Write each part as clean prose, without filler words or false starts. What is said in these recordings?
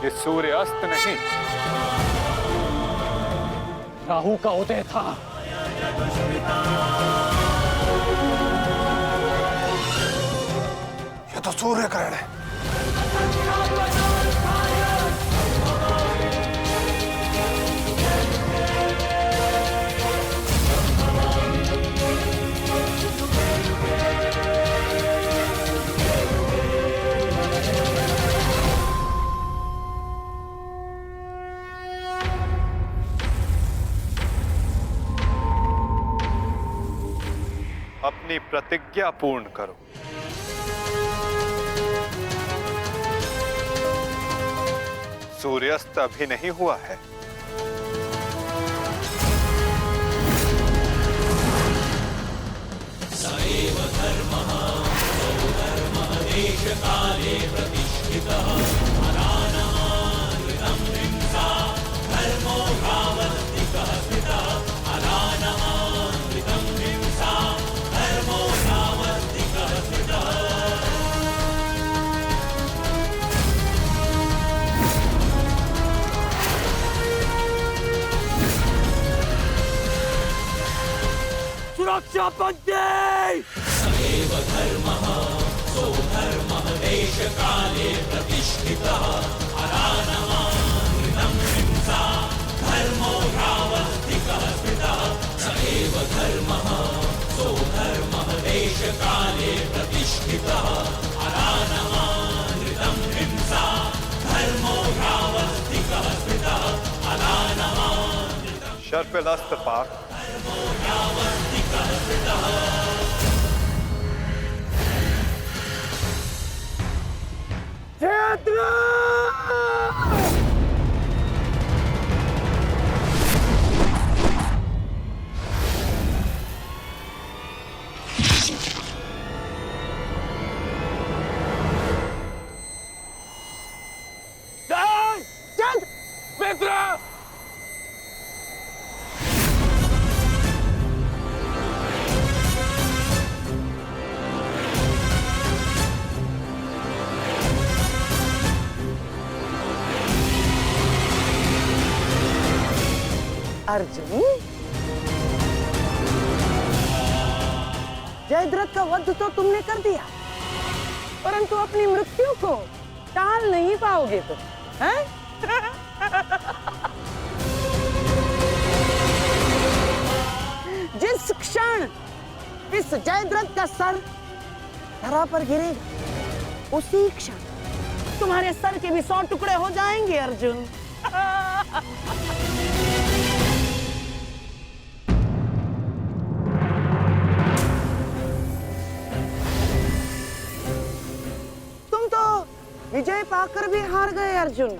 ये सूर्यास्त नहीं, राहु का उदय था। ये तो सूर्य ग्रहण है। अपनी प्रतिज्ञा पूर्ण करो। सूर्यास्त अभी नहीं हुआ है। सएव धर्मः सौधर्मः देशकाले प्रतिष्ठितः अनानमानृतं हिंसा धर्मो भावस्तिकः स्थितः अनानमानृतं हिंसा धर्मो भावस्तिकः स्थितः। सुरक्षा पंक्ति। सएव धर्मः सौधर्मः देशकाले प्रतिष्ठितः अनानमानृतं हिंसा धर्मो भावस्तिकः स्थितः। सएव धर्मः सौधर्मः देशकाले प्रतिष्ठितः अनानमानृतं हिंसा धर्मो भावस्तिकः स्थितः अनानमानृतं शर्पिलास्त्र पाक। मित्र, अर्जुन, जयद्रथ का वध तो तुमने कर दिया, परंतु अपनी मृत्यु को टाल नहीं पाओगे तुम, हैं? जिस क्षण इस जयद्रथ का सर धरा पर गिरेगा, उसी क्षण तुम्हारे सर के भी 100 टुकड़े हो जाएंगे अर्जुन। तुम तो विजय पाकर भी हार गए अर्जुन।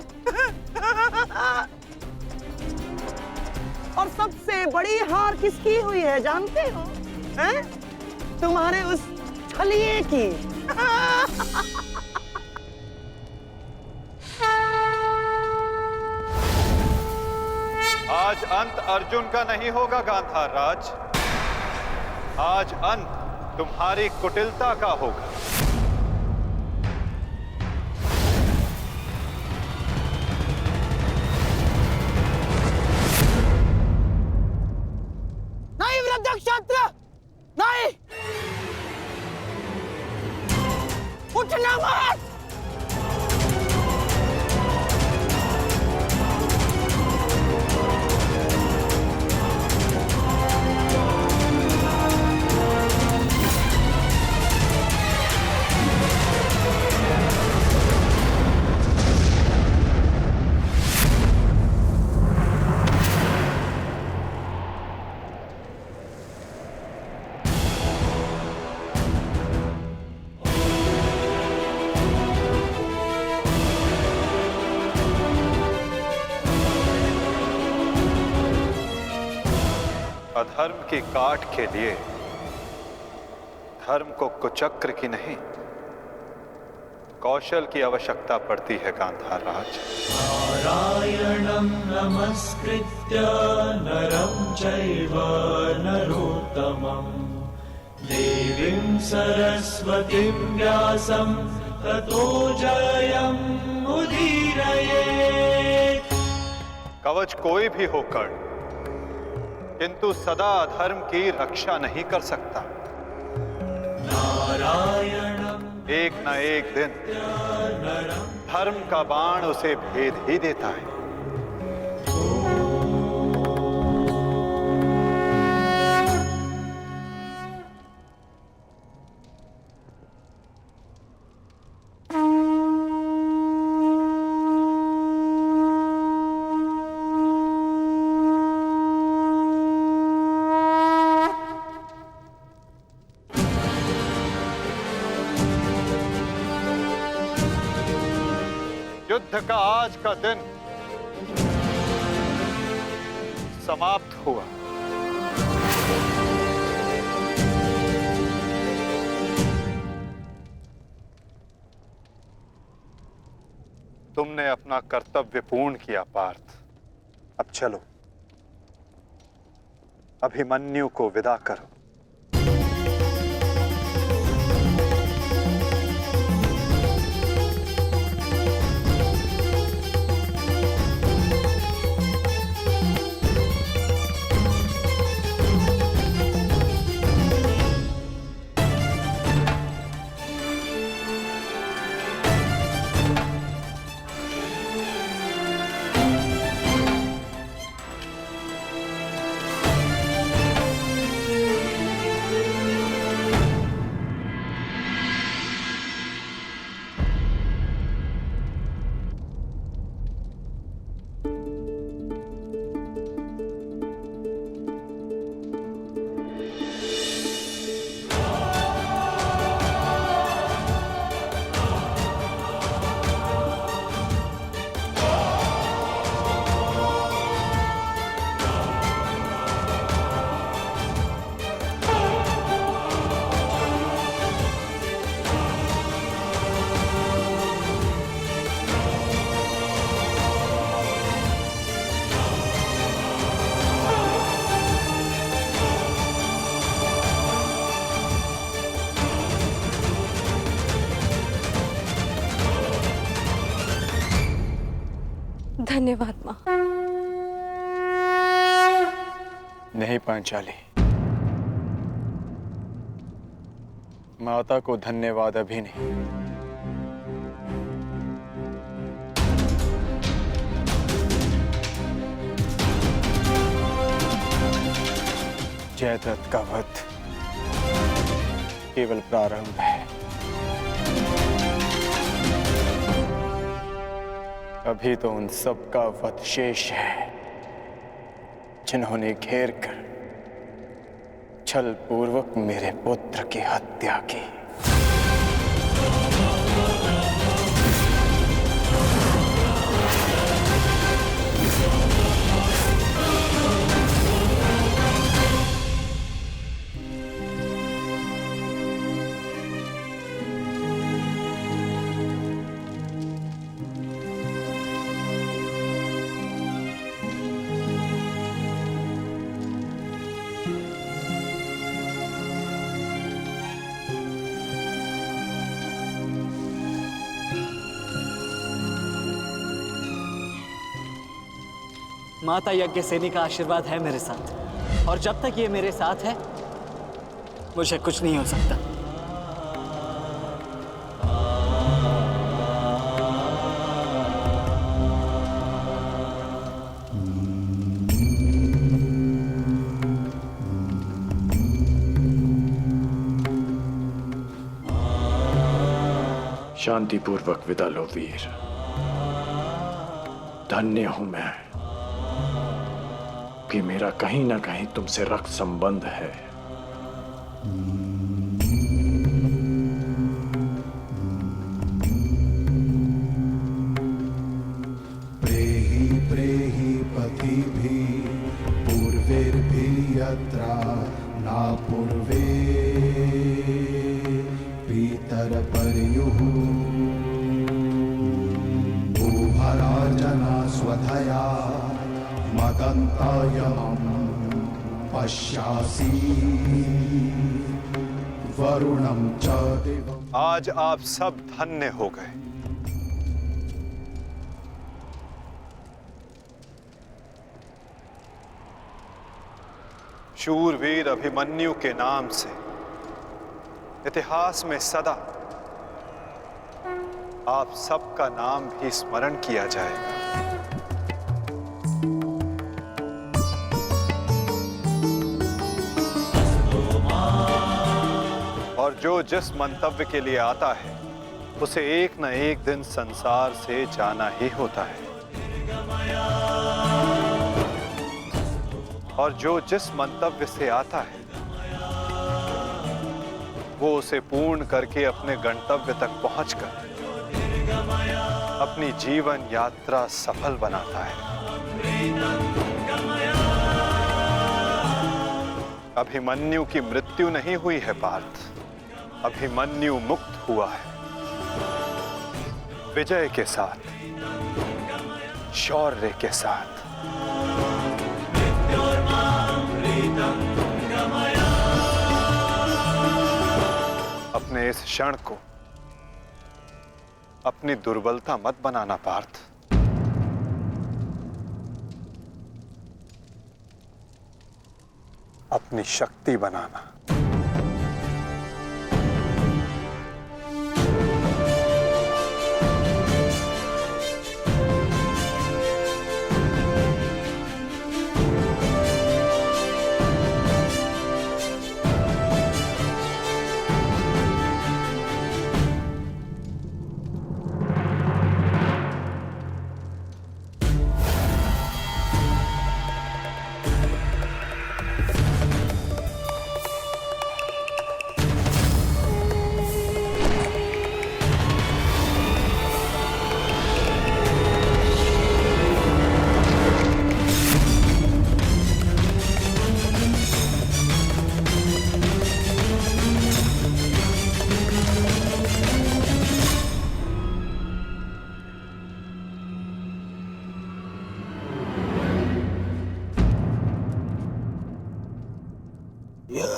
और सबसे बड़ी हार किसकी हुई है जानते हो? हैं? तुम्हारे उस छलिए की। आज अंत अर्जुन का नहीं होगा गांधार राज। आज अंत तुम्हारी कुटिलता का होगा। नहीं वृद्धक्षत्र, नहीं, उठना मत। अधर्म की काट के लिए धर्म को कुचक्र की नहीं, कौशल की आवश्यकता पड़ती है गांधार राज। नारायणं नमस्कृत्य नरं चैव नरोत्तमं देवीं सरस्वतीं व्यासं ततो जयमुदीरयेत्। कवच कोई भी होकर किंतु सदा अधर्म की रक्षा नहीं कर सकता। नारायणं एक न एक दिन धर्म का बाण उसे भेद ही देता है। युद्ध का आज का दिन समाप्त हुआ। तुमने अपना कर्तव्य पूर्ण किया पार्थ। अब चलो, अभिमन्यु को विदा करो। धन्यवाद माँ। नहीं पांचाली, माता को धन्यवाद अभी नहीं। जयद्रथ का वध केवल प्रारंभ है। अभी तो उन सब का वध शेष है जिन्होंने घेर कर छल पूर्वक मेरे पुत्र की हत्या की। माता यज्ञसेनी का आशीर्वाद है मेरे साथ, और जब तक ये मेरे साथ है मुझे कुछ नहीं हो सकता। शांतिपूर्वक विदा लो वीर। धन्य हूं मैं कि मेरा कहीं ना कहीं तुमसे रक्त संबंध है। प्रेहि प्रेहि पतिभिः पूर्वैर्भिः यत्रा न पूर्वे पीतरपर्युः भूभराजना स्वधया मदन्तायमं पश्यासि वरुणं च दिवम्। आज आप सब धन्य हो गए। शूरवीर अभिमन्यु के नाम से इतिहास में सदा आप सबका नाम भी स्मरण किया जाएगा। और जो जिस मंतव्य के लिए आता है उसे एक न एक दिन संसार से जाना ही होता है, और जो जिस मंतव्य से आता है वो उसे पूर्ण करके अपने गंतव्य तक पहुंचकर अपनी जीवन यात्रा सफल बनाता है। अभिमन्यु की मृत्यु नहीं हुई है पार्थ, अभिमन्यु मुक्त हुआ है विजय के साथ, शौर्य के साथ। अपने इस क्षण को अपनी दुर्बलता मत बनाना पार्थ। अपनी शक्ति बनाना।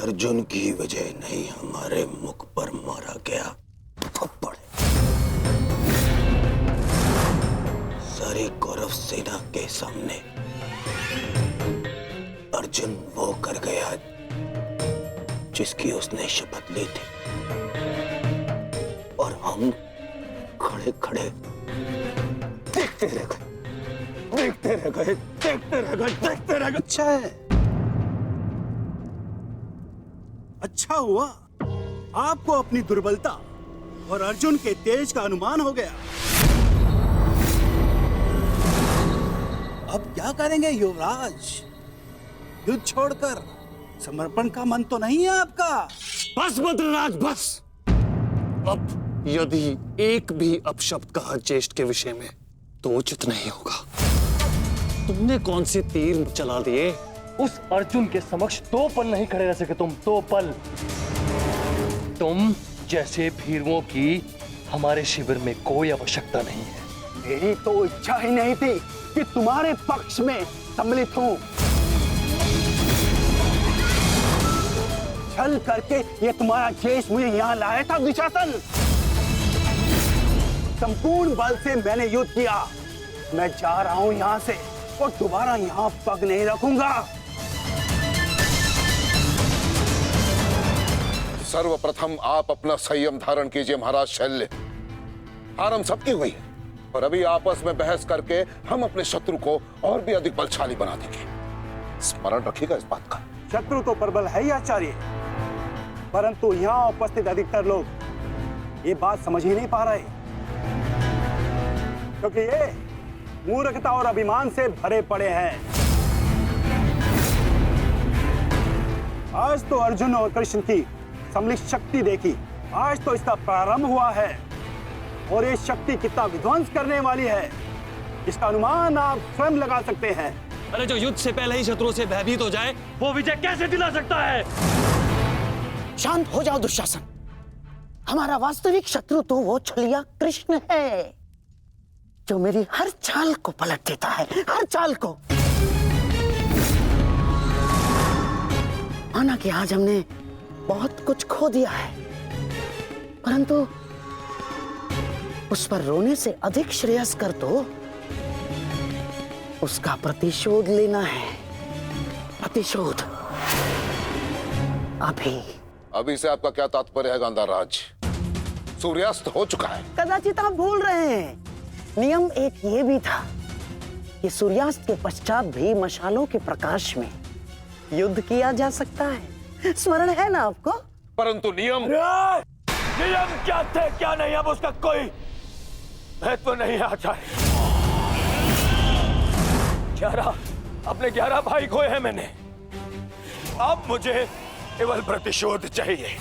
अर्जुन की वजह नहीं हमारे मुख पर मारा गया थप्पड़। सारी कौरव सेना के सामने अर्जुन वो कर गया जिसकी उसने शपथ ली थी, और हम खड़े खड़े देखते रह गए, देखते रह गए, देखते रह गए, देखते रह गए। अच्छा है, अच्छा हुआ आपको अपनी दुर्बलता और अर्जुन के तेज का अनुमान हो गया। अब क्या करेंगे युवराज? युद्ध छोड़कर समर्पण का मन तो नहीं है आपका? बस बद्रराज बस। अब यदि एक भी अपशब्द कहा ज्येष्ठ के विषय में तो उचित नहीं होगा। तुमने कौन से तीर चला दिए? उस अर्जुन के समक्ष 2 पल नहीं खड़े रह सके तुम, 2 पल। तुम जैसे भीरुओं की हमारे शिविर में कोई आवश्यकता नहीं है। मेरी तो इच्छा ही नहीं थी कि तुम्हारे पक्ष में सम्मिलित हूं। छल करके ये तुम्हारा जेश मुझे यहाँ लाया था दुशासन। संपूर्ण बल से मैंने युद्ध किया। मैं जा रहा हूं यहाँ से और दोबारा यहाँ पग नहीं रखूंगा। सर्वप्रथम आप अपना संयम धारण कीजिए महाराज शल्य। हार हम सबकी हुई है, और अभी आपस में बहस करके हम अपने शत्रु को और भी अधिक बलशाली बना देंगे। स्मरण रखिएगा इस बात का। शत्रु तो प्रबल है ही आचार्य, परंतु यहाँ उपस्थित अधिकतर लोग ये बात समझ ही नहीं पा रहे, क्योंकि ये मूर्खता और अभिमान से भरे पड़े हैं। आज तो अर्जुन और कृष्ण की सम्मिलित शक्ति देखी, आज तो इसका प्रारंभ हुआ है, और ये शक्ति कितना विध्वंस करने वाली है इसका अनुमान आप स्वयं लगा सकते हैं। अरे जो युद्ध से पहले ही शत्रुओं से भयभीत हो जाए वो विजय कैसे दिला सकता है? शांत हो जाओ दुशासन। हमारा वास्तविक शत्रु तो वो छलिया कृष्ण है, जो मेरी हर चाल को पलट देता है, हर चाल को। माना कि आज हमने बहुत कुछ खो दिया है, परंतु उस पर रोने से अधिक श्रेयस्कर तो उसका प्रतिशोध लेना है। प्रतिशोध अभी से आपका क्या तात्पर्य है गांधार राज? सूर्यास्त हो चुका है। कदाचित आप भूल रहे हैं, नियम एक ये भी था कि सूर्यास्त के पश्चात भी मशालों के प्रकाश में युद्ध किया जा सकता है। स्मरण है ना आपको? परंतु नियम क्या थे क्या नहीं, अब उसका कोई महत्व नहीं आता है। 11 भाई खोए हैं मैंने, अब मुझे केवल प्रतिशोध चाहिए।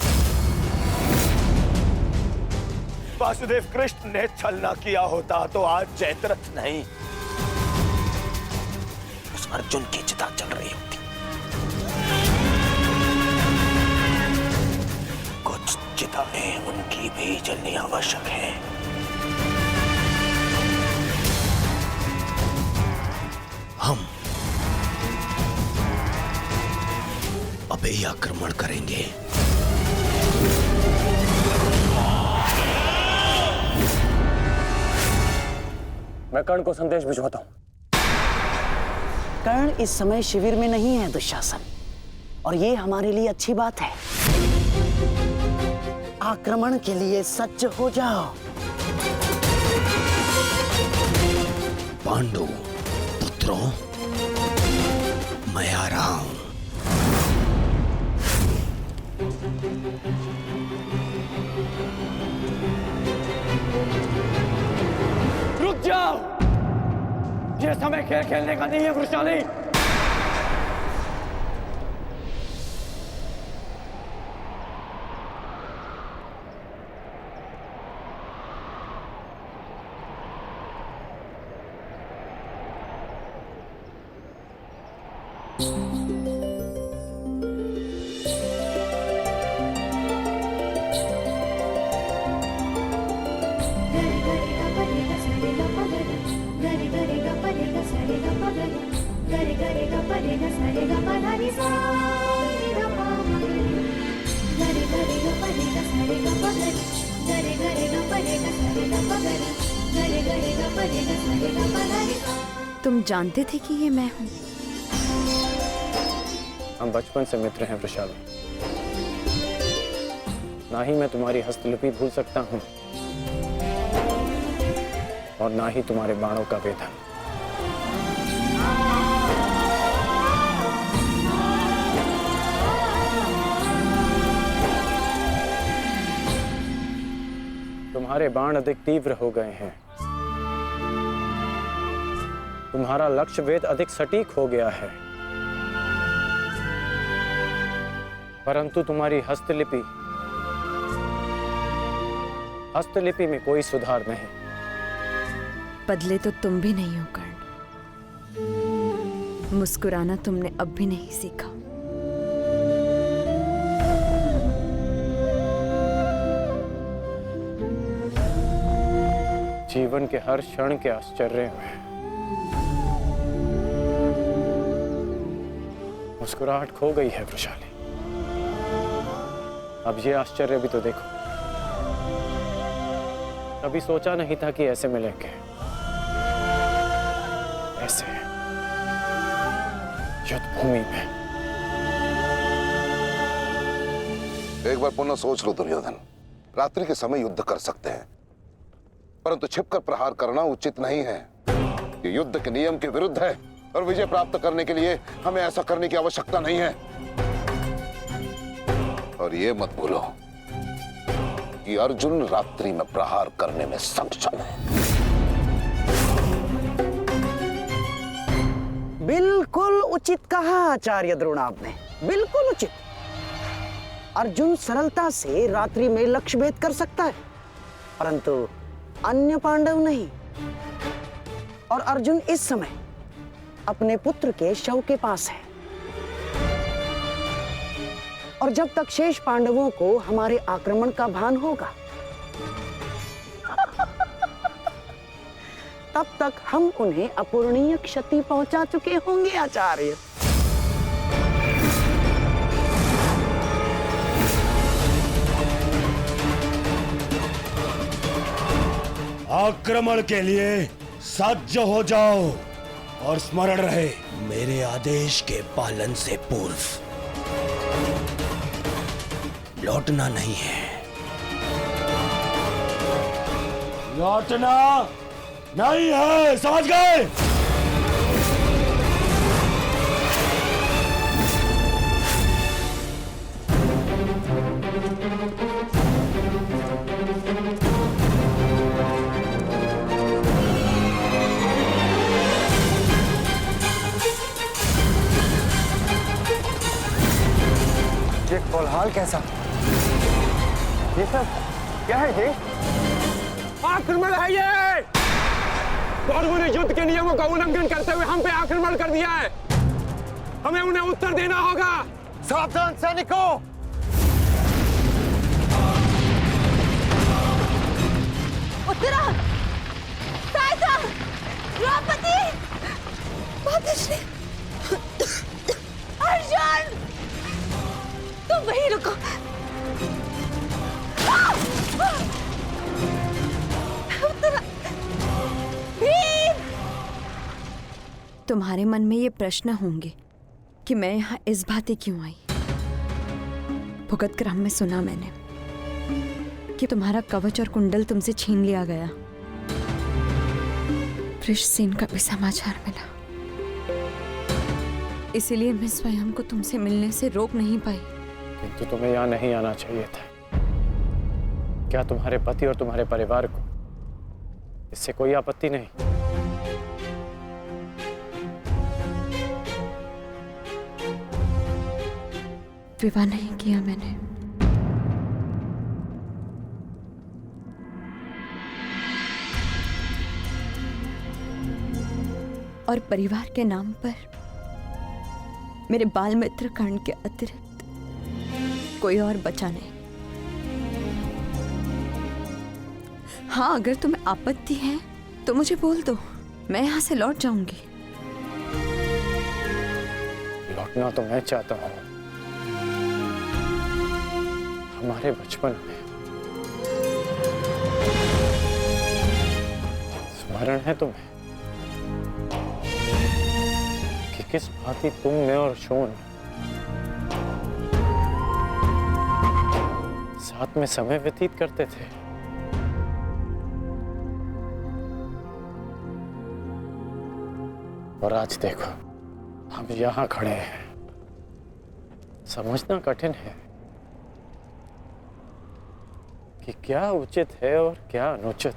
वासुदेव कृष्ण ने छल ना किया होता तो आज जयद्रथ नहीं, उस अर्जुन की चिता जल रही होती। कुछ चिताएं उनकी भी जलनी आवश्यक है। हम अभी आक्रमण करेंगे। मैं कर्ण को संदेश भिजवाता हूं। कर्ण इस समय शिविर में नहीं है दुशासन, और ये हमारे लिए अच्छी बात है। आक्रमण के लिए सज्ज हो जाओ। पांडु पुत्रों, मैं आ रहा हूं। रुक जाओ, ये समय खेल खेलने का नहीं है वृषाली। तुम जानते थे कि ये मैं हूँ? हम बचपन से मित्र हैं वृषाली। ना ही मैं तुम्हारी हस्तलिपि भूल सकता हूँ और ना ही तुम्हारे बाणों का वेधन। तुम्हारे बाण अधिक तीव्र हो गए हैं, तुम्हारा लक्ष्य वेद अधिक सटीक हो गया है, परंतु तुम्हारी हस्तलिपि में कोई सुधार नहीं। बदले तो तुम भी नहीं हो कर्ण। मुस्कुराना तुमने अब भी नहीं सीखा। जीवन के हर क्षण के आश्चर्य में मुस्कुराहट खो गई है वृषाली। अब ये आश्चर्य भी तो देखो। कभी सोचा नहीं था कि ऐसे मिलेंगे, ऐसे युद्ध भूमि में। एक बार पुनः सोच लो दुर्योधन, रात्रि के समय युद्ध कर सकते हैं, परंतु छिपकर प्रहार करना उचित नहीं है। ये युद्ध के नियम के विरुद्ध है और विजय प्राप्त करने के लिए हमें ऐसा करने की आवश्यकता नहीं है। और ये मत भूलो कि अर्जुन रात्रि में प्रहार करने में सक्षम है। बिल्कुल उचित कहा आचार्य द्रोण आपने, बिल्कुल उचित। अर्जुन सरलता से रात्रि में लक्ष्य भेद कर सकता है, परंतु अन्य पांडव नहीं। और अर्जुन इस समय अपने पुत्र के शव के पास है, और जब तक शेष पांडवों को हमारे आक्रमण का भान होगा तब तक हम उन्हें अपूरणीय क्षति पहुंचा चुके होंगे आचार्य। आक्रमण के लिए सज्ज हो जाओ और स्मरण रहे मेरे आदेश के पालन से पूर्व लौटना नहीं है। लौटना नहीं है, समझ गए? ये कोलाहल कैसा? ये सब क्या है ये? आक्रमण है ये! कौरवों ने युद्ध के नियमों का उल्लंघन करते हुए हम पे आक्रमण कर दिया है। हमें उन्हें उत्तर देना होगा। सावधान सैनिकों! उत्तरा, साइसा, द्रौपदी, मातश्री, अर्जुन, तुम वहीं रुको। उत्तरा, भीम! तुम्हारे मन में ये प्रश्न होंगे कि मैं यहाँ इस भांति क्यों आई। भुगत क्रम में सुना मैंने कि तुम्हारा कवच और कुंडल तुमसे छीन लिया गया। वृषसेन का भी समाचार मिला, इसीलिए मैं स्वयं को तुमसे मिलने से रोक नहीं पाई। किंतु तुम्हें यहाँ नहीं आना चाहिए था। क्या तुम्हारे पति और तुम्हारे परिवार को इससे कोई आपत्ति नहीं? विवाह नहीं किया मैंने। और परिवार के नाम पर मेरे बाल मित्र कर्ण के अतिरिक्त कोई और बचा नहीं। हाँ, अगर तुम्हें आपत्ति है तो मुझे बोल दो, मैं यहाँ से लौट जाऊंगी। लौटना तो मैं चाहता हूँ। हमारे बचपन में स्मरण है तुम्हें कि किस भांति तुम, मैं और शोन साथ में समय व्यतीत करते थे। और आज देखो, हम यहाँ खड़े हैं। समझना कठिन है कि क्या उचित है और क्या अनुचित।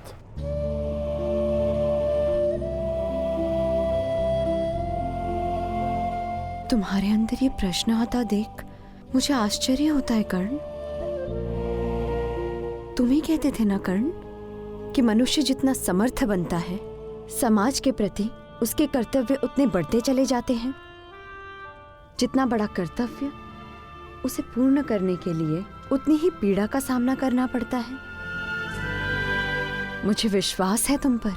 तुम्हारे अंदर ये प्रश्न आता देख मुझे आश्चर्य होता है कर्ण। तुम ही कहते थे ना कर्ण कि मनुष्य जितना समर्थ बनता है, समाज के प्रति उसके कर्तव्य उतने बढ़ते चले जाते हैं। जितना बड़ा कर्तव्य, उसे पूर्ण करने के लिए उतनी ही पीड़ा का सामना करना पड़ता है। मुझे विश्वास है तुम पर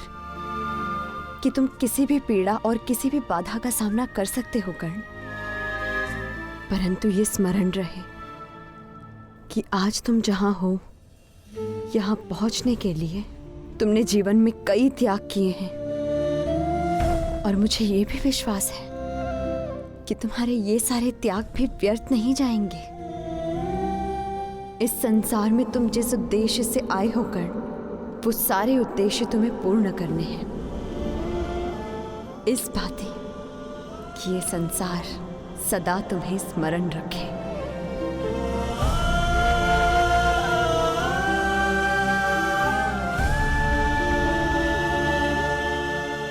कि तुम किसी भी पीड़ा और किसी भी बाधा का सामना कर सकते हो कर्ण। परंतु ये स्मरण रहे कि आज तुम जहां हो, यहां पहुंचने के लिए तुमने जीवन में कई त्याग किए हैं। और मुझे ये भी विश्वास है कि तुम्हारे ये सारे त्याग भी व्यर्थ नहीं जाएंगे। इस संसार में तुम जिस उद्देश्य से आए हो कर्ण, वो सारे उद्देश्य तुम्हें पूर्ण करने हैं। इस भांति कि ये संसार सदा तुम्हें स्मरण रखे।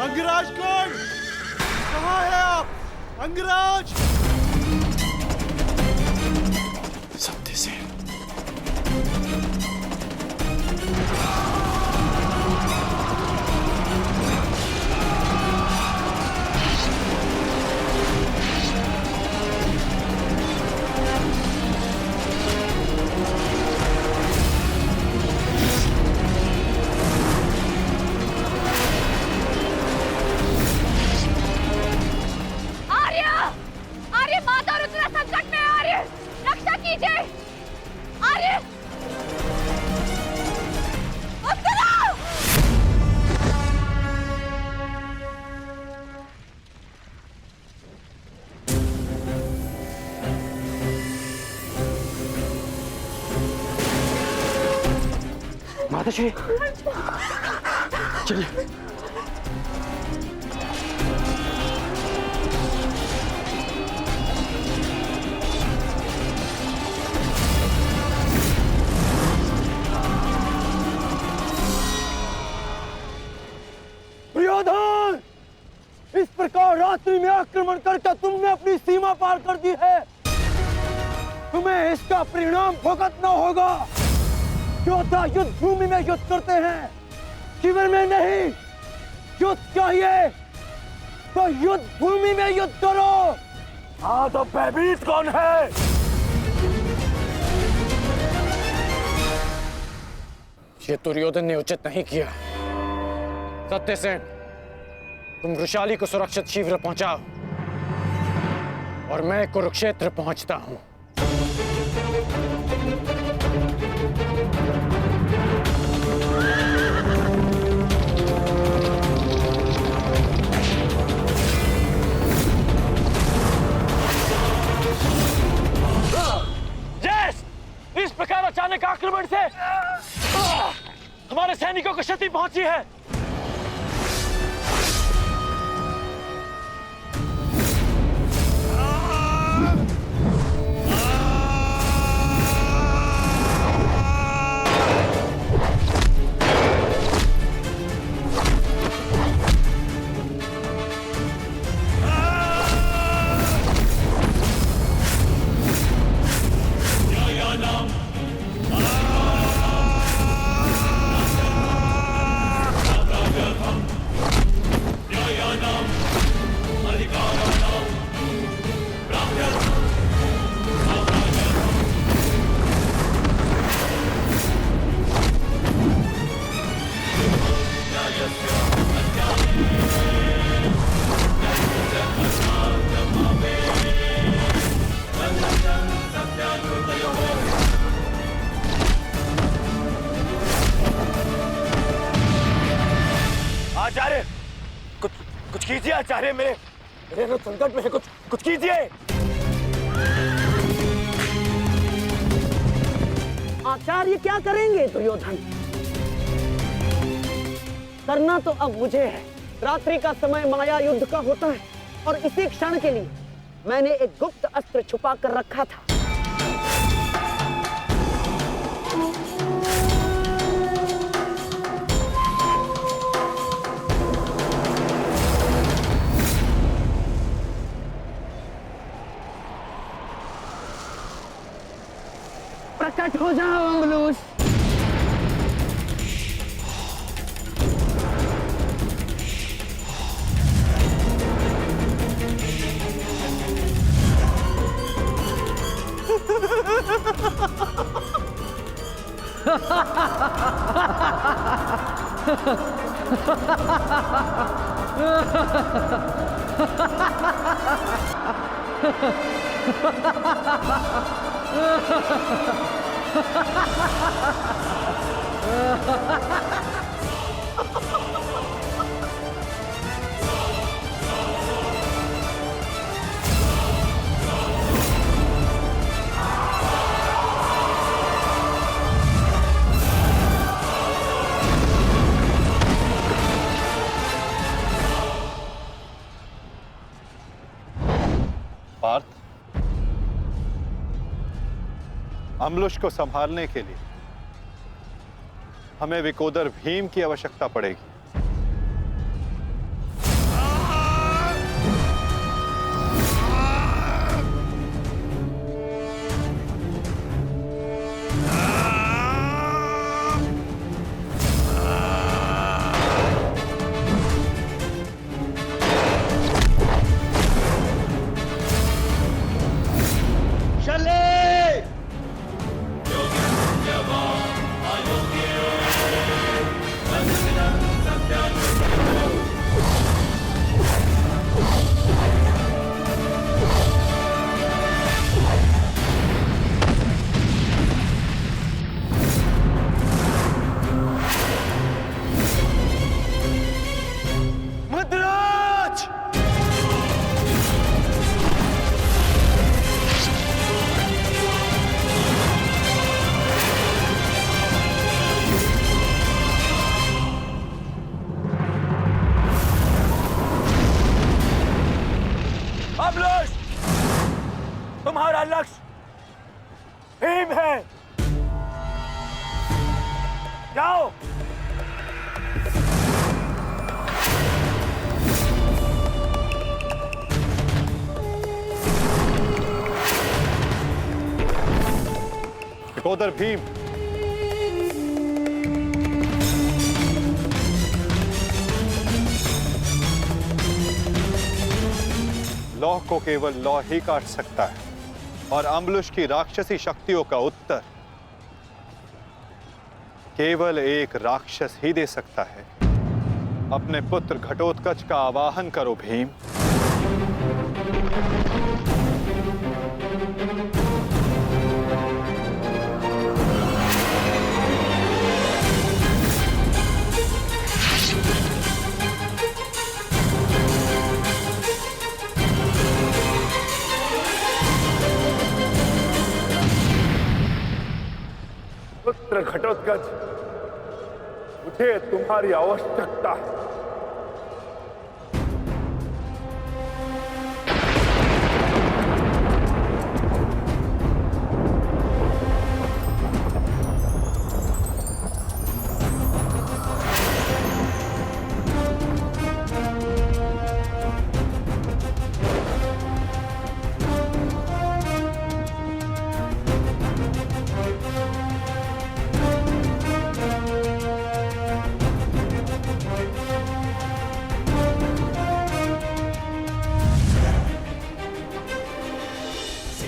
अंगराज कौन? कहाँ है आप? अंगराज! सत्य से माताश्री चलिए। दुर्योधन, इस प्रकार रात्रि में आक्रमण करके तुमने अपनी सीमा पार कर दी है। तुम्हें इसका परिणाम भुगतना होगा। योद्धा युद्ध भूमि में युद्ध करते हैं, शिविर में नहीं। युद्ध चाहिए तो युद्ध भूमि में युद्ध करो। हाँ, तो भयभीत कौन है? ये दुर्योधन ने उचित नहीं किया। सत्यसेन, तुम वृषाली को सुरक्षित शिविर पहुंचाओ और मैं कुरुक्षेत्र पहुंचता हूं। यस! इस प्रकार अचानक आक्रमण से हमारे सैनिकों को क्षति पहुंची है। आचार्य, कुछ कीजिए आचार्य, मेरे रथ संकट में है, कुछ कीजिए। आचार्य क्या करेंगे दुर्योधन? करना तो अब मुझे है। रात्रि का समय माया युद्ध का होता है और इसी क्षण के लिए मैंने एक गुप्त अस्त्र छुपा कर रखा था। प्रकट हो जाओ अम्बलूस। पार्थ, अम्बुलुश को संभालने के लिए हमें विकोदर भीम की आवश्यकता पड़ेगी। Yogi सहोदर भीम, लौह को केवल लौह ही काट सकता है और अम्बुलुश की राक्षसी शक्तियों का उत्तर केवल एक राक्षस ही दे सकता है। अपने पुत्र घटोत्कच का आवाहन करो भीम। पुत्र घटोत्कच, मुझे तुम्हारी आवश्यकता है।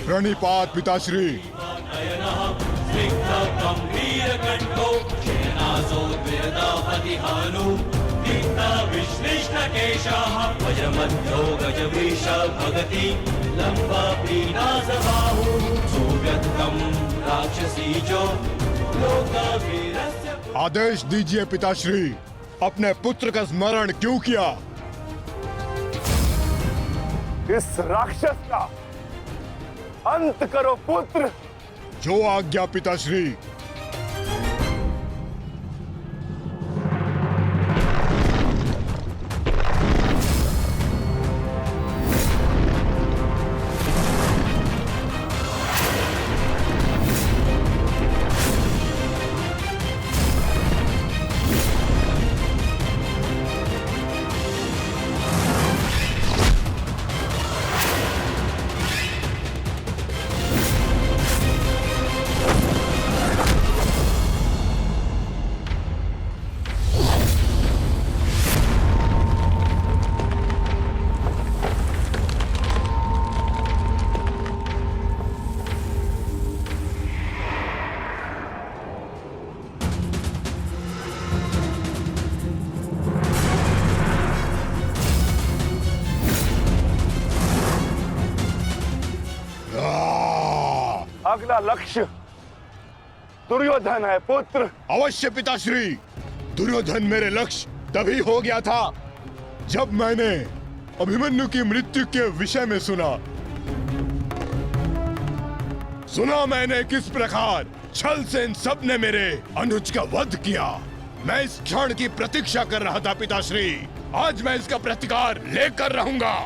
प्रणिपात पिताश्री। आदेश दीजिए पिताश्री, अपने पुत्र का स्मरण क्यों किया? इस राक्षस का अंत करो पुत्र। जो आज्ञा पिताश्री। अगला लक्ष्य दुर्योधन है पुत्र। अवश्य पिताश्री, दुर्योधन मेरे लक्ष्य तभी हो गया था जब मैंने अभिमन्यु की मृत्यु के विषय में सुना मैंने किस प्रकार छल से इन सब ने मेरे अनुज का वध किया। मैं इस क्षण की प्रतीक्षा कर रहा था पिताश्री। आज मैं इसका प्रतिकार लेकर रहूंगा।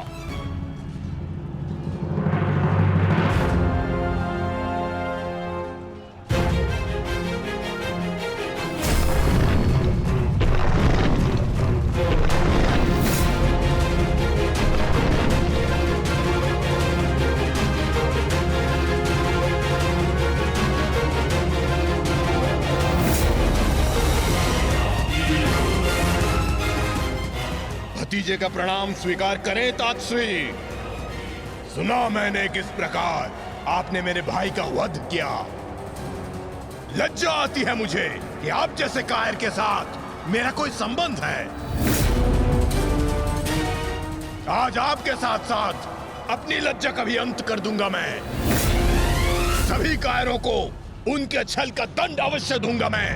भतीजे का प्रणाम स्वीकार करें तातश्री। सुना मैंने किस प्रकार आपने मेरे भाई का वध किया। लज्जा आती है मुझे कि आप जैसे कायर के साथ मेरा कोई संबंध है। आज आपके साथ साथ अपनी लज्जा का भी अंत कर दूंगा मैं। सभी कायरों को उनके छल का दंड अवश्य दूंगा मैं।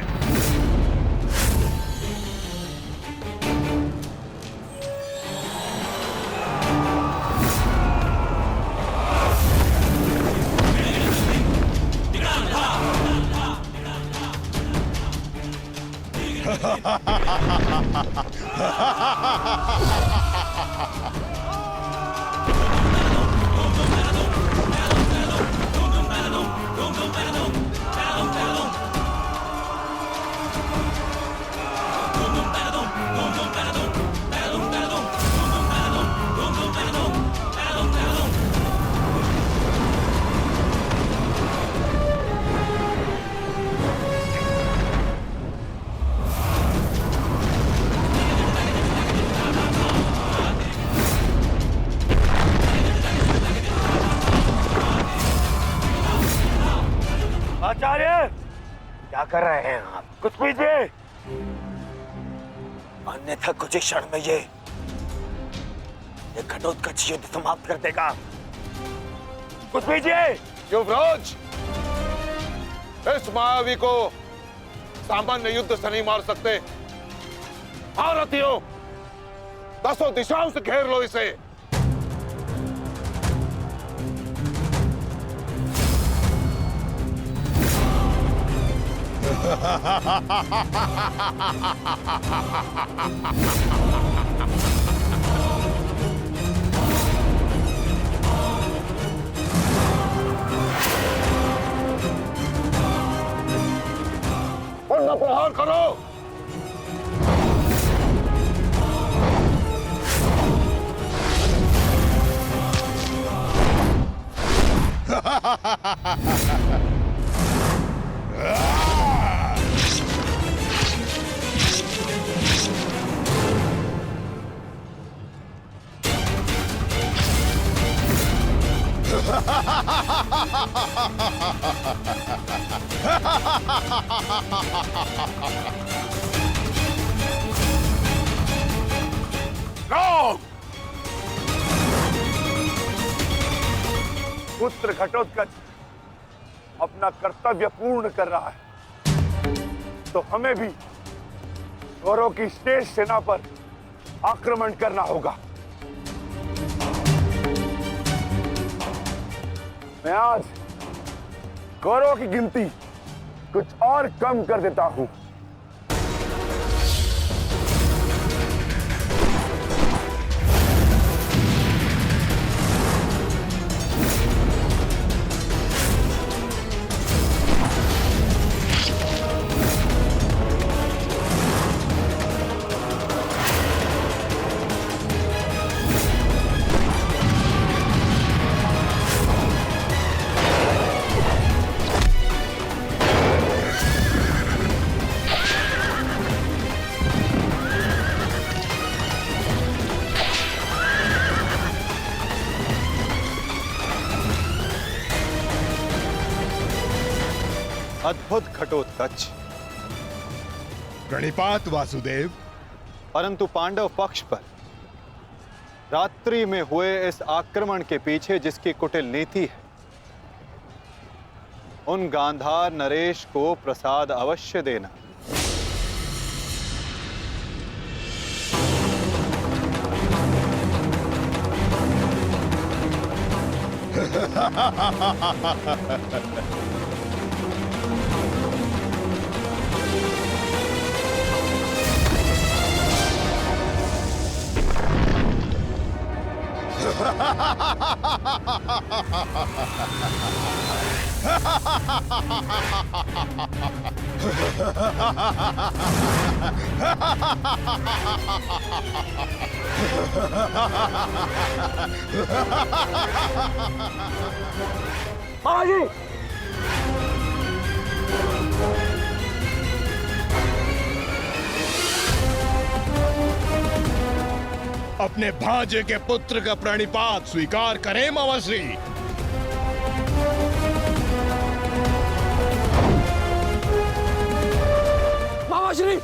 कर रहे हैं आप? कुछ कीजिए, अन्यथा कुछ ही क्षण में ये घटोत्कच युद्ध समाप्त कर देगा। कुछ कीजिए। युवराज, इस मायावी को सामान्य युद्ध से नहीं मार सकते। भारतीयों, 10 दिशाओं से घेर लो इसे। उन प्रहार करो। पुत्र घटोत्कच अपना कर्तव्य पूर्ण कर रहा है, तो हमें भी कौरवों की शेष सेना पर आक्रमण करना होगा। मैं आज कौरवों की गिनती कुछ और कम कर देता हूं। अद्भुत घटोत्कच। प्रणिपात वासुदेव। परंतु पांडव पक्ष पर रात्रि में हुए इस आक्रमण के पीछे जिसकी कुटिल नीति है, उन गांधार नरेश को प्रसाद अवश्य देना। मामाजी, अपने भांजे के पुत्र का प्रणिपात स्वीकार करें मामाश्री। मामाश्री,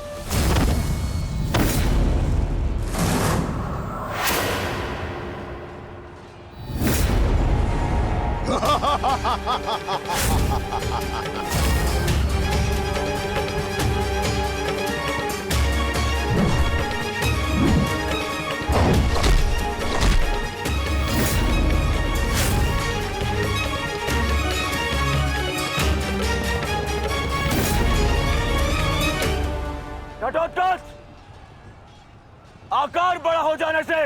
घटोत्कच, आकार बड़ा हो जाने से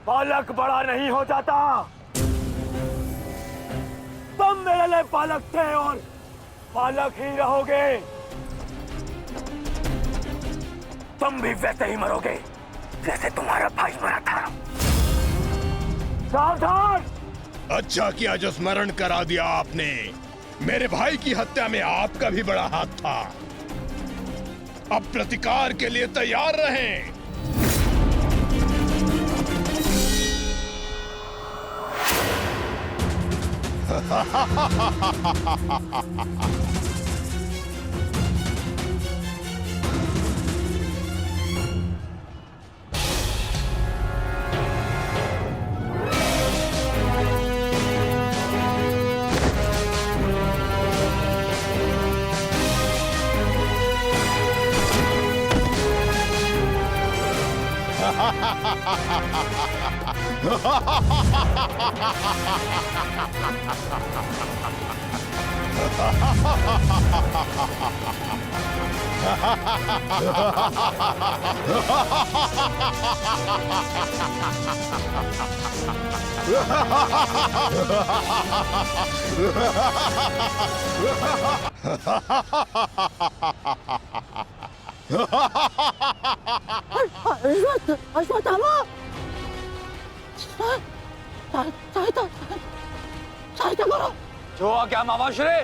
बालक बड़ा नहीं हो जाता। तुम मेरे लिए बालक थे और बालक ही रहोगे। तुम भी वैसे ही मरोगे जैसे तुम्हारा भाई मरा था। सावधान! अच्छा किया जो स्मरण करा दिया आपने। मेरे भाई की हत्या में आपका भी बड़ा हाथ था। अब प्रतिकार के लिए तैयार रहें। अश्वत्थामा सहायता करो। जो आज्ञा मामाश्री।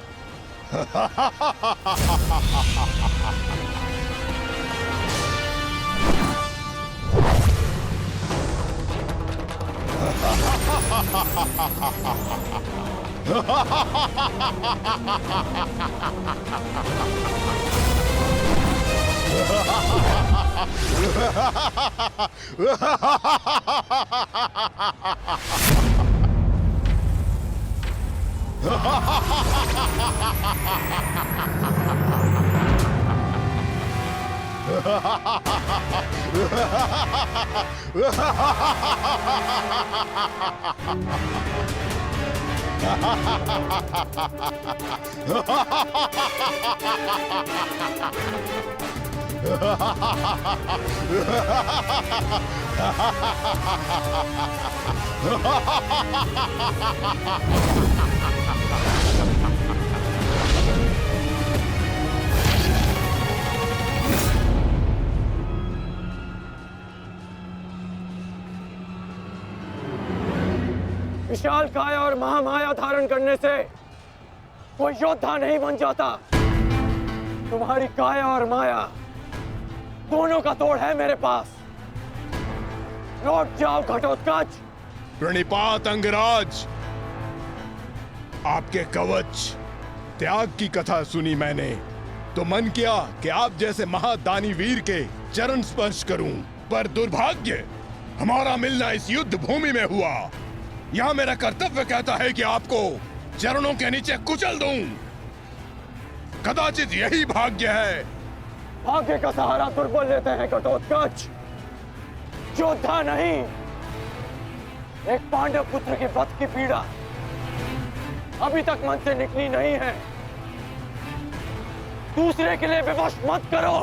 विशाल काया और महामाया धारण करने से कोई योद्धा नहीं बन जाता। तुम्हारी काया और माया दोनों का तोड़ है मेरे पास। लौट जाओ घटोत्कच। प्रणिपात अंगराज, आपके कवच त्याग की कथा सुनी मैंने तो मन किया कि आप जैसे महादानी वीर के चरण स्पर्श करूं, पर दुर्भाग्य हमारा मिलना इस युद्ध भूमि में हुआ। यहाँ मेरा कर्तव्य कहता है कि आपको चरणों के नीचे कुचल दूं। कदाचित यही भाग्य है। भाग्य का सहारा दुर्बल लेते हैं घटोत्कच, योद्धा नहीं। एक पांडव पुत्र के वध की पीड़ा अभी तक मन से निकली नहीं है। दूसरे के लिए विवश मत करो।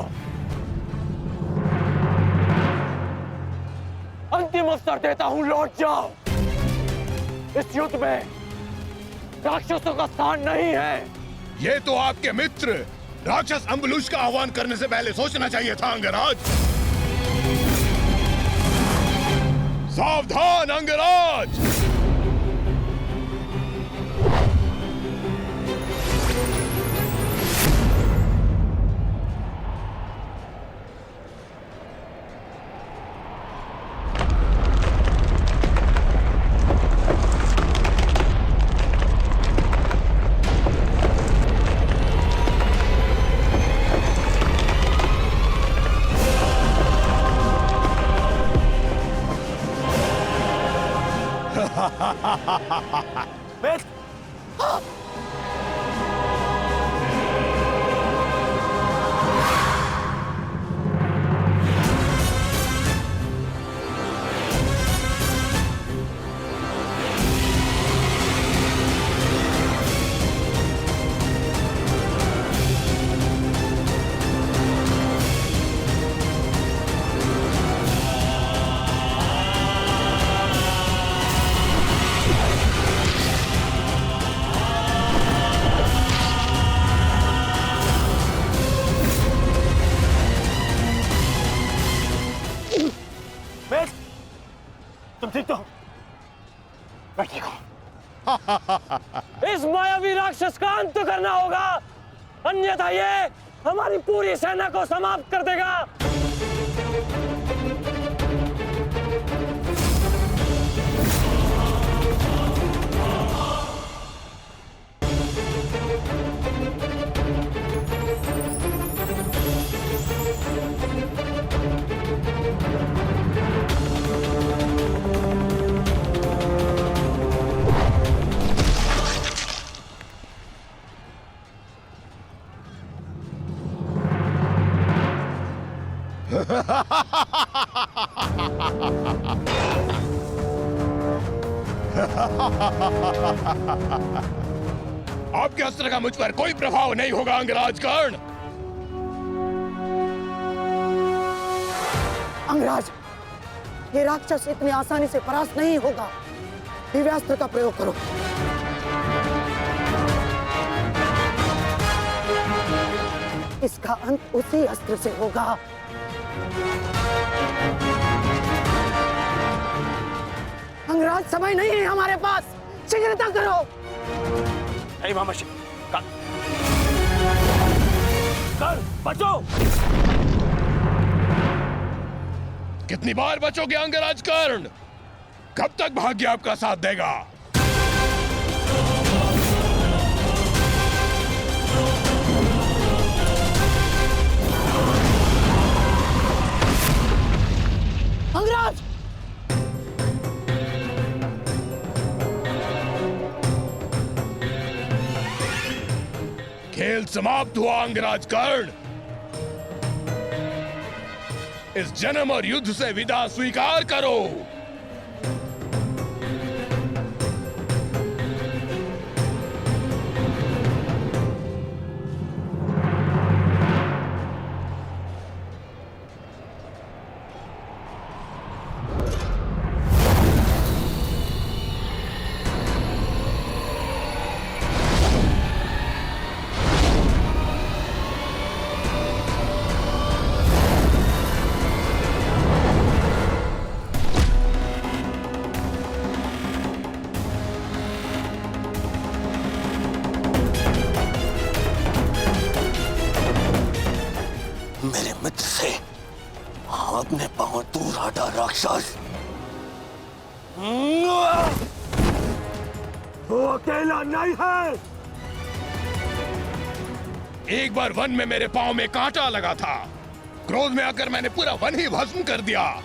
अंतिम अवसर देता हूं, लौट जाओ। इस युद्ध में राक्षसों का स्थान नहीं है। ये तो आपके मित्र राक्षस अम्बुलुष का आह्वान करने से पहले सोचना चाहिए था अंगराज। सावधान अंगराज। तुम ठीक तो? मैं ठीक हूं। इस मायावी राक्षस का अंत करना होगा, अन्यथा ये हमारी पूरी सेना को समाप्त कर देगा। आपके अस्त्र का मुझ पर कोई प्रभाव नहीं होगा अंगराज कर्ण। अंगराज, ये राक्षस इतनी आसानी से परास्त नहीं होगा। दिव्यास्त्र का प्रयोग करो। इसका अंत उसी अस्त्र से होगा। अंगराज, समय नहीं है हमारे पास, शीघ्रता करो। नहीं मामाशी, कर बचो। कितनी बार बचोगे अंगराज कर्ण? कब तक भाग्य आपका साथ देगा? अंगराज, खेल समाप्त हुआ अंगराज कर्ण। इस जन्म और युद्ध से विदा स्वीकार करो। मेरे मित्र से अपने पांव दूर हटा राक्षस। वो अकेला नहीं है। एक बार वन में मेरे पांव में कांटा लगा था। क्रोध में आकर मैंने पूरा वन ही भस्म कर दिया।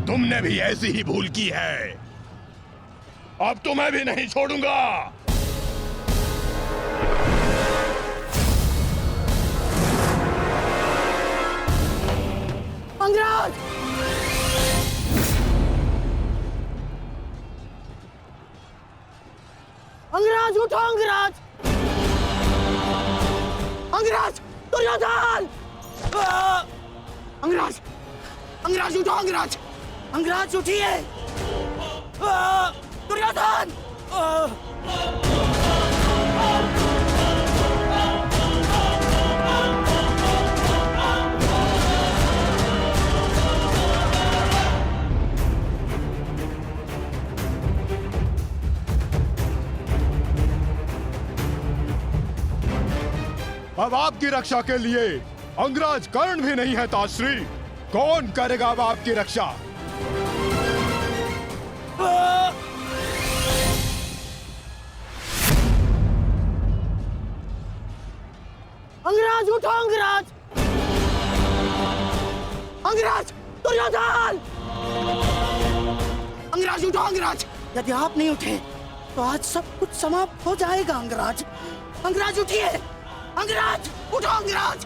तुमने भी ऐसी ही भूल की है। अब तो मैं भी नहीं छोड़ूंगा। अंगराज, अंगराज उठो। अंगराज, अंगराज, दुर्योधन। अंगराज, अंगराज उठो। अंगराज, अंगराज उठिए। दुर्योधन। अब आपकी रक्षा के लिए अंगराज कर्ण भी नहीं है ताश्री। कौन करेगा अब आपकी रक्षा? अंगराज उठो। अंगराज, अंगराज, दुर्योधन। अंगराज उठो। अंगराज, यदि आप नहीं उठे तो आज सब कुछ समाप्त हो जाएगा। अंगराज, अंगराज उठिए। अंगराज उठो। अंगराज,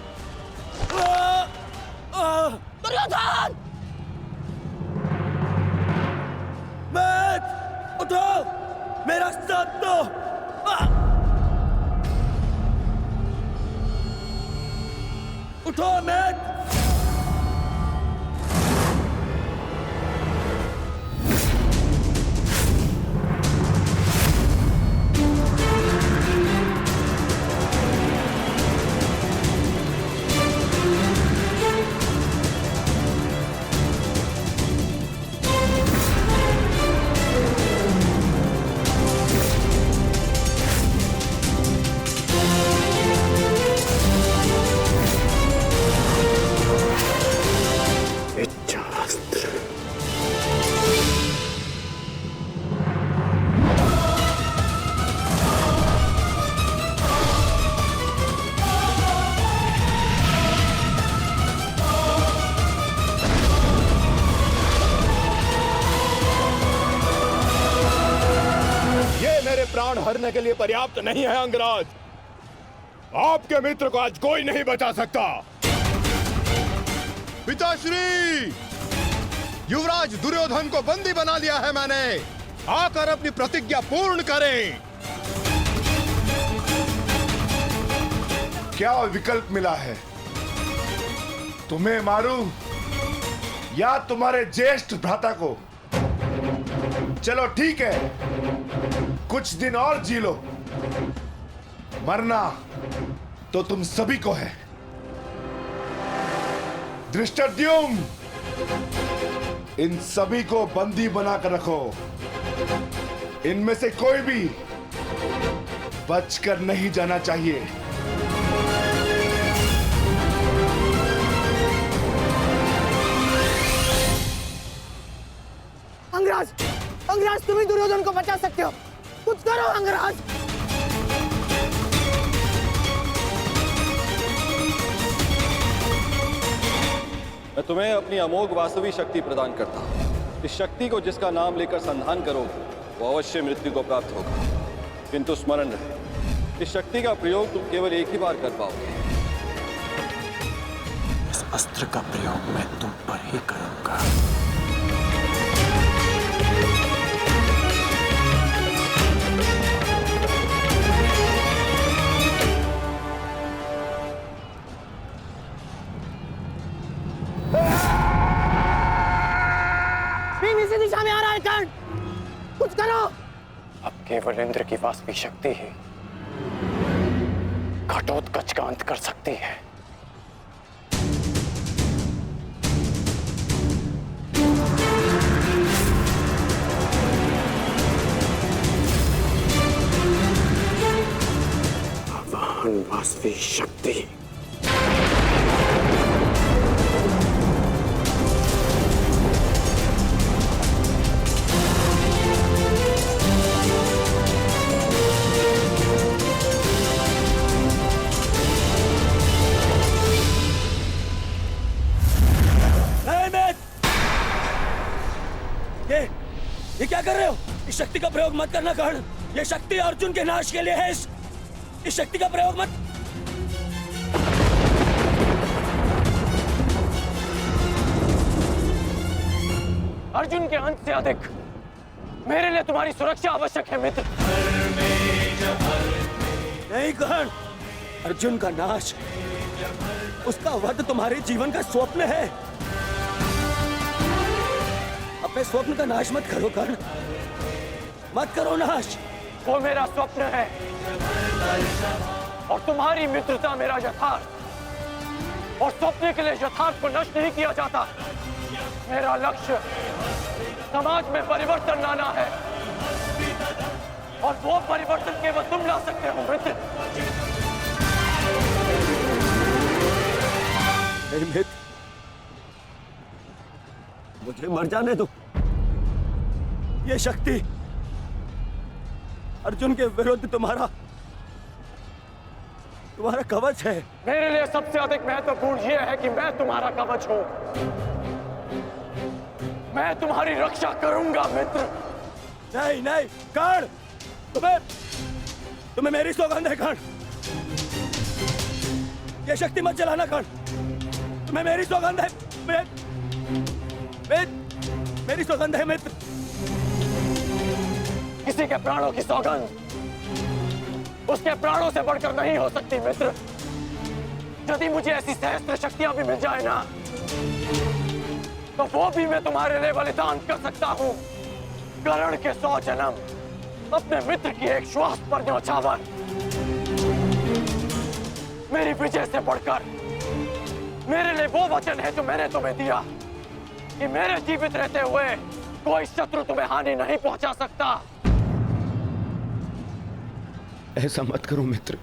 दुर्योधन। उठो, मेरा साथ दो। उठो मैट। प्राण हरने के लिए पर्याप्त नहीं है अंगराज। आपके मित्र को आज कोई नहीं बचा सकता। पिताश्री, युवराज दुर्योधन को बंदी बना लिया है मैंने। आकर अपनी प्रतिज्ञा पूर्ण करें। क्या विकल्प मिला है? तुम्हें मारूं या तुम्हारे ज्येष्ठ भ्राता को? चलो ठीक है, कुछ दिन और जी लो। मरना तो तुम सभी को है। धृष्टद्युम्न, इन सभी को बंदी बनाकर रखो। इनमें से कोई भी बचकर नहीं जाना चाहिए। अंगराज, अंगराज, तुम ही दुर्योधन को बचा सकते हो। कुछ करो अंगराज। मैं तुम्हें अपनी अमोघ वास्तवी शक्ति प्रदान करता हूँ। इस शक्ति को जिसका नाम लेकर संधान करोगे वो अवश्य मृत्यु को प्राप्त होगा। किंतु स्मरण रहे, इस शक्ति का प्रयोग तुम केवल एक ही बार कर पाओगे। इस अस्त्र का प्रयोग मैं तुम पर ही करूंगा। इसी दिशा में आ रहा है कर्ण, कुछ करो। अब केवल इंद्र की वास्तविक शक्ति ही घटोत्कच का अंत कर सकती है। आवाहन वास्तविक शक्ति। ये क्या कर रहे हो? इस शक्ति का प्रयोग मत करना कर्ण। ये शक्ति अर्जुन के नाश के लिए है। इस शक्ति का प्रयोग मत। अर्जुन के अंत से अधिक मेरे लिए तुम्हारी सुरक्षा आवश्यक है मित्र। नहीं कर्ण, अर्जुन का नाश, उसका वध तुम्हारे जीवन का स्वप्न है। अपने स्वप्न का नाश मत करो कर्ण, मत करो नाश। वो मेरा स्वप्न है और तुम्हारी मित्रता मेरा यथार्थ। और स्वप्न के लिए यथार्थ को नष्ट नहीं किया जाता। मेरा लक्ष्य समाज में परिवर्तन लाना है और वो परिवर्तन केवल तुम ला सकते हो मित्र। मित्र, मुझे मर जाने दो। ये शक्ति अर्जुन के विरुद्ध तुम्हारा कवच है। मेरे लिए सबसे अधिक महत्वपूर्ण यह है कि मैं तुम्हारा कवच हूं। मैं तुम्हारी रक्षा करूंगा मित्र। नहीं नहीं कर्ण, तुम्हें मेरी सौगंध है कर्ण। ये शक्ति मत चलाना कर्ण, तुम्हें मेरी सौगंध है। मेरी सौगंध है मित्र। किसी के प्राणों की सौगंध उसके प्राणों से बढ़कर नहीं हो सकती मित्र। यदि मुझे ऐसी सहस्त्र शक्तियां भी मिल जाए ना, तो वो भी मैं तुम्हारे लिए बलिदान कर सकता हूं। कर्ण के 100 जन्म, अपने मित्र की एक श्वास पर न्यौछावर। मेरी विजय से बढ़कर मेरे लिए वो वचन है जो मैंने तुम्हें दिया कि मेरे जीवित रहते हुए कोई शत्रु तुम्हें हानि नहीं पहुंचा सकता। ऐसा मत करो मित्र।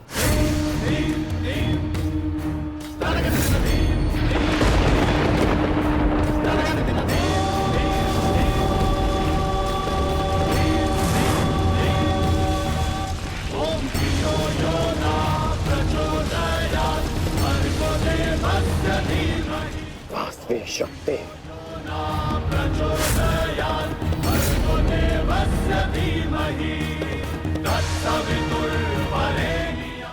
वास्तविक शक्ति।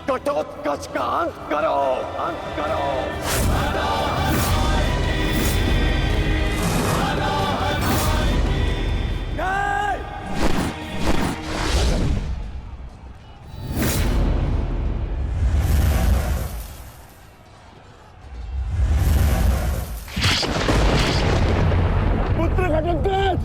घटोत्कच का अंत करो, अंत करो। ड्रैगन तेज।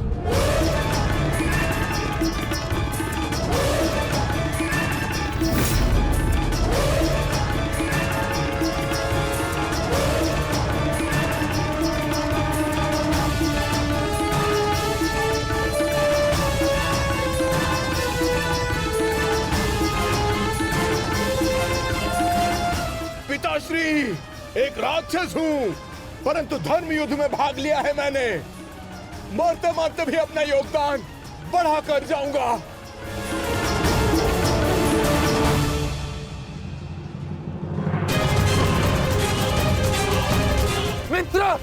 पिताश्री, एक राक्षस हूँ, परंतु धर्म युद्ध में भाग लिया है मैंने। मरते मरते भी अपना योगदान बढ़ा कर जाऊंगा। मित्र,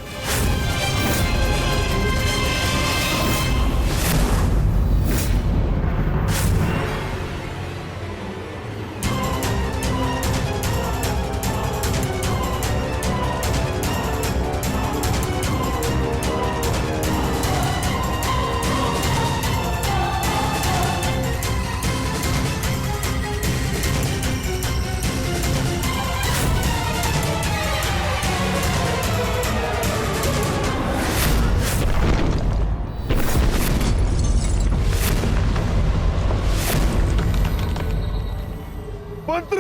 मंत्र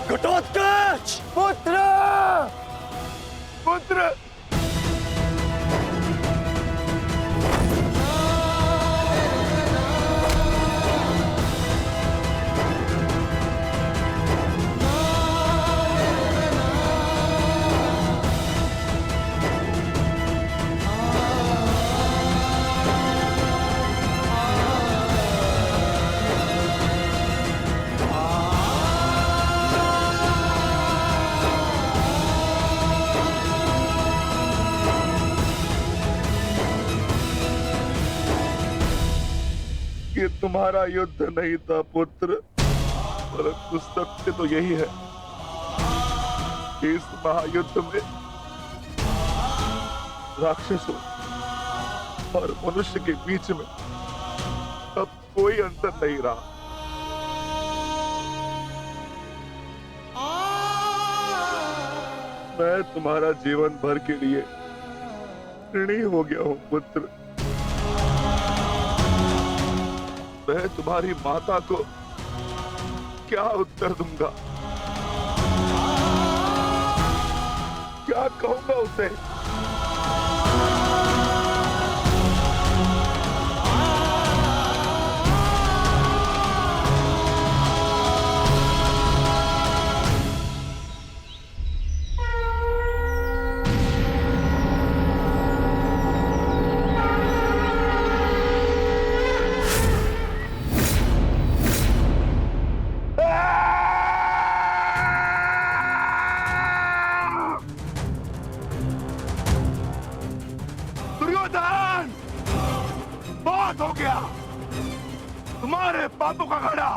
घटोत्कच, पुत्र, पुत्र। ये तुम्हारा युद्ध नहीं था पुत्र, परंतु सत्य तो यही है कि इस महायुद्ध में राक्षसों और मनुष्य के बीच में अब कोई अंतर नहीं रहा। मैं तुम्हारा जीवन भर के लिए ऋणी हो गया हूं पुत्र। मैं तुम्हारी माता को क्या उत्तर दूंगा, क्या कहूंगा उसे? दुर्योधन, बहुत हो गया। तुम्हारे पापों का घड़ा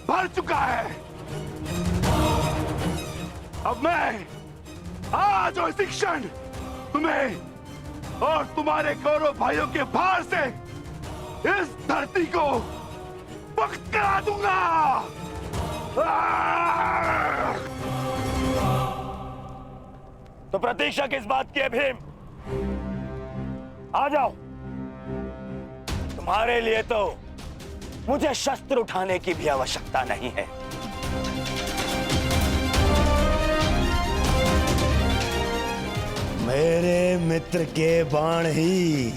भर चुका है। अब मैं आज और इसी क्षण तुम्हें और तुम्हारे कौरव भाइयों के भार से इस धरती को मुक्त करा दूंगा। तो प्रतीक्षा किस बात की है भीम? आ जाओ। तुम्हारे लिए तो मुझे शस्त्र उठाने की भी आवश्यकता नहीं है। मेरे मित्र के बाण ही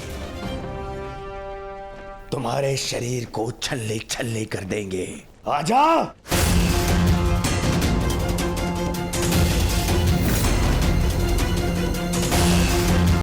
तुम्हारे शरीर को छल्ले छल्ले कर देंगे। आजा।